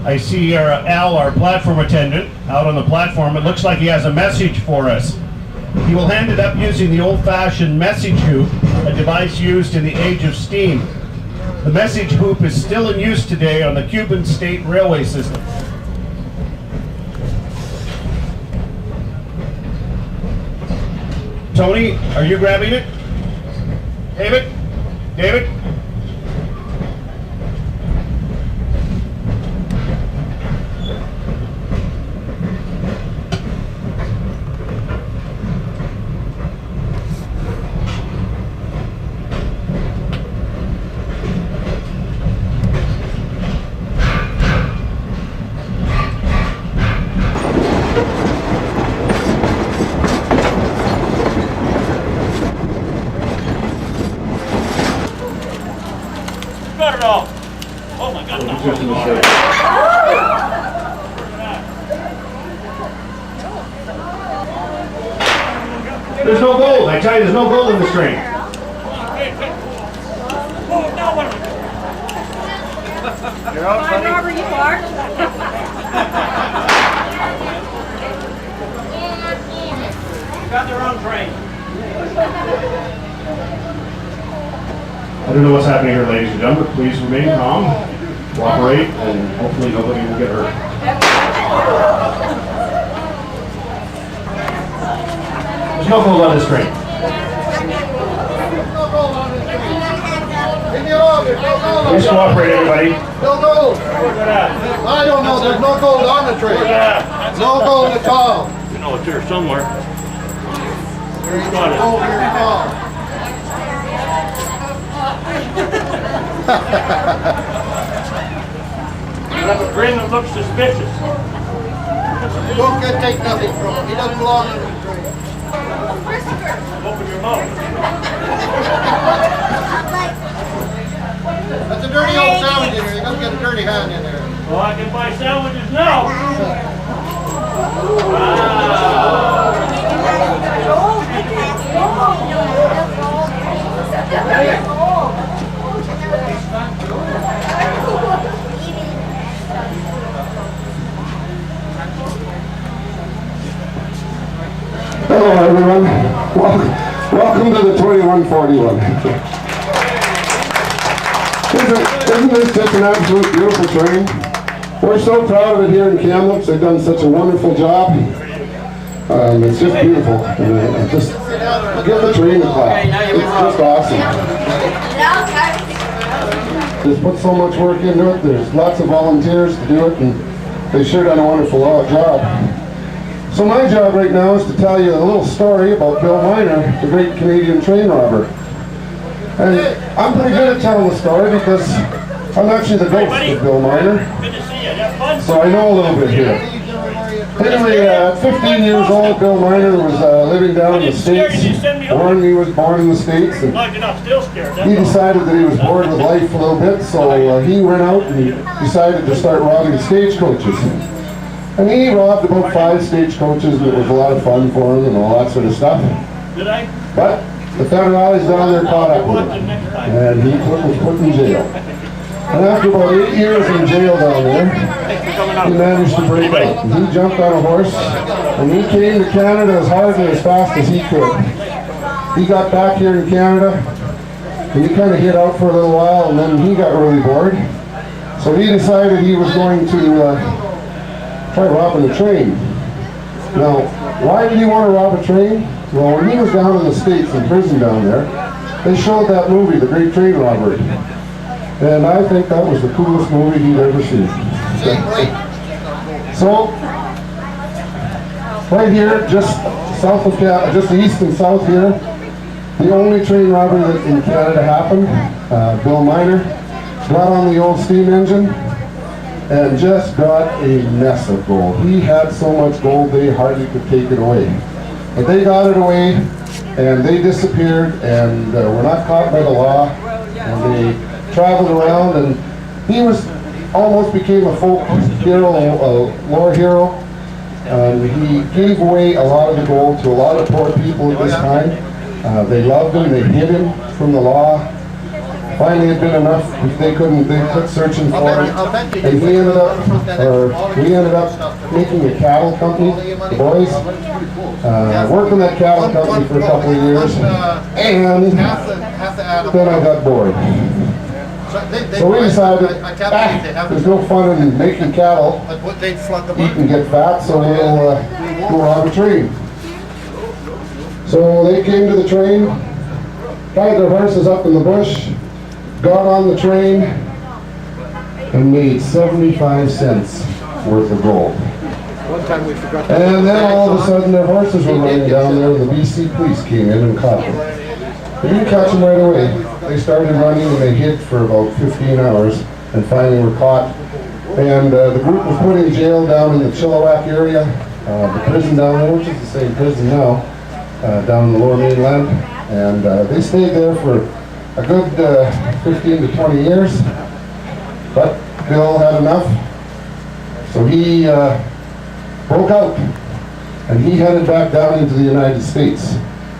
I see Al, our platform attendant, out on the platform. It looks like he has a message for us. He will hand it up using the old-fashioned message hoop, a device used in the age of steam. The message hoop is still in use today on the Cuban State Railway system. Tony, are you grabbing it? David? David? Got it all. Oh my God. There's no gold. I tell you, there's no gold in this train. Oh, now what? You're out, Hi, buddy. Robert, you are. Got their own train. I don't know what's happening here, ladies and gentlemen. Please remain calm, cooperate, and hopefully nobody will get hurt. There's no gold on this train. Please cooperate, everybody. No gold. I don't know. There's no gold on the train. No gold at all. You know it's here somewhere. There's no gold here at all. You have a grin that looks suspicious. Don't get take nothing from him. He doesn't belong on the train. Open your mouth. That's a dirty old sandwich in there. You gotta get a dirty hand in there. Well, I can buy sandwiches now. Hello everyone, welcome to the 2141. Isn't this just an absolute beautiful train? We're so proud of it here in Kamloops. They've done such a wonderful job. It's just beautiful. Just give the train a clap. It's just awesome. Just put so much work into it. There's lots of volunteers to do it, and they sure done a wonderful job. So my job right now is to tell you a little story about Bill Miner, the great Canadian train robber. And I'm pretty good at telling the story because I'm actually the ghost of Bill Miner. Good to see you. Have fun. So I know a little bit here. Anyway, at 15 years old, Bill Miner was living down in the States. Warren, he was born in the States. And Like you're not still scared. he decided that he was bored with life a little bit, so he went out and he decided to start robbing stagecoaches. And he robbed about 5 stagecoaches, and it was a lot of fun for him and all that sort of stuff. Did I? But the federales down there caught up with him, and he was put in jail. And after about 8 years in jail down there, he managed to break out. And he jumped on a horse, and he came to Canada as hard and as fast as he could. He got back here in Canada, and he kind of hid out for a little while, and then he got really bored. So he decided he was going to try robbing a train. Now, why did he want to rob a train? Well, when he was down in the States, in prison down there, they showed that movie, The Great Train Robbery. And I think that was the coolest movie he'd ever seen. So, right here, just south of just east and south here, the only train robbery that in Canada happened, Bill Miner got on the old steam engine and just got a mess of gold. He had so much gold they hardly could take it away. But they got it away, and they disappeared, and were not caught by the law, and they traveled around, and he almost became a folk hero, a lore hero. He gave away a lot of the gold to a lot of poor people at this time. They loved him, they hid him from the law, finally had been enough. They quit searching for him. And we ended up making a cattle company, the boys. Worked in that cattle company for a couple of years. And then I got bored. So we decided, there's no fun in making cattle. You can get fat, so we'll go on a train. So they came to the train, tied their horses up in the bush, got on the train, and made 75 cents worth of gold. And then all of a sudden their horses were running down there, and the BC police came in and caught them. They didn't catch them right away. They started running and they hid for about 15 hours and finally were caught. And the group was put in jail down in the Chilliwack area, the prison down there, which is the same prison now, down in the Lower Mainland. And they stayed there for a good 15 to 20 years. But Bill had enough, so he broke out and he headed back down into the United States.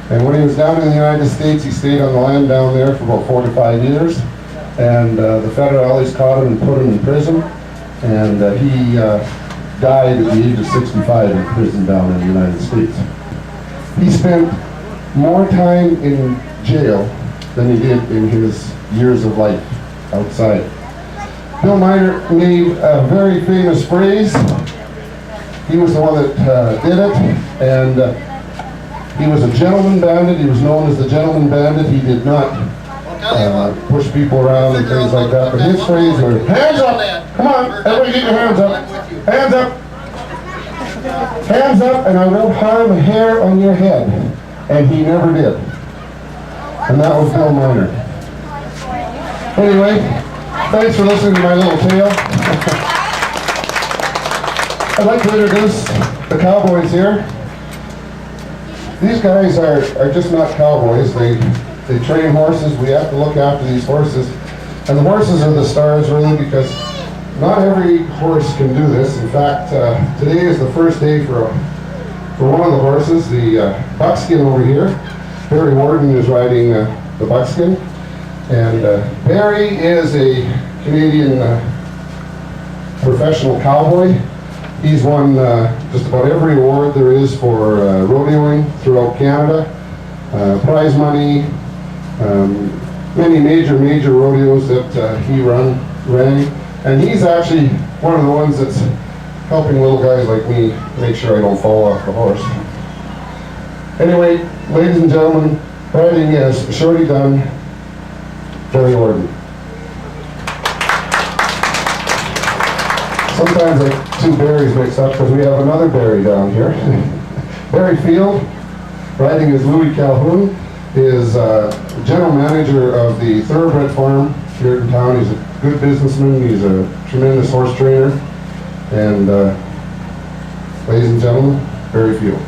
And when he was down in the United States, he stayed on the land down there for about 4 to 5 years. And the federales caught him and put him in prison. And he died at the age of 65 in prison down in the United States. He spent more time in jail than he did in his years of life outside. Bill Miner made a very famous phrase. He was the one that did it. And he was a gentleman bandit. He was known as the gentleman bandit. He did not push people around and things like that. But his phrase was, hands up! Come on, everybody get your hands up. Hands up! Hands up, and I won't harm a hair on your head. And he never did. And that was Bill Miner. Anyway, thanks for listening to my little tale. I'd like to introduce the cowboys here. These guys are just not cowboys. They train horses. We have to look after these horses. And the horses are the stars, really, because not every horse can do this. In fact, today is the first day for one of the horses, the buckskin over here. Barry Warden is riding the buckskin. And Barry is a Canadian professional cowboy. He's won just about every award there is for rodeoing throughout Canada. Prize money, many major rodeos that he ran. And he's actually one of the ones that's helping little guys like me make sure I don't fall off the horse. Anyway, ladies and gentlemen, riding as Shorty Dunn, Barry Warden. Sometimes I get two Barrys mixed up because we have another Barry down here. Barry Field, riding as Louis Calhoun, is general manager of the Thoroughbred Farm here in town. He's a good businessman. He's a tremendous horse trainer. And ladies and gentlemen, Barry Field.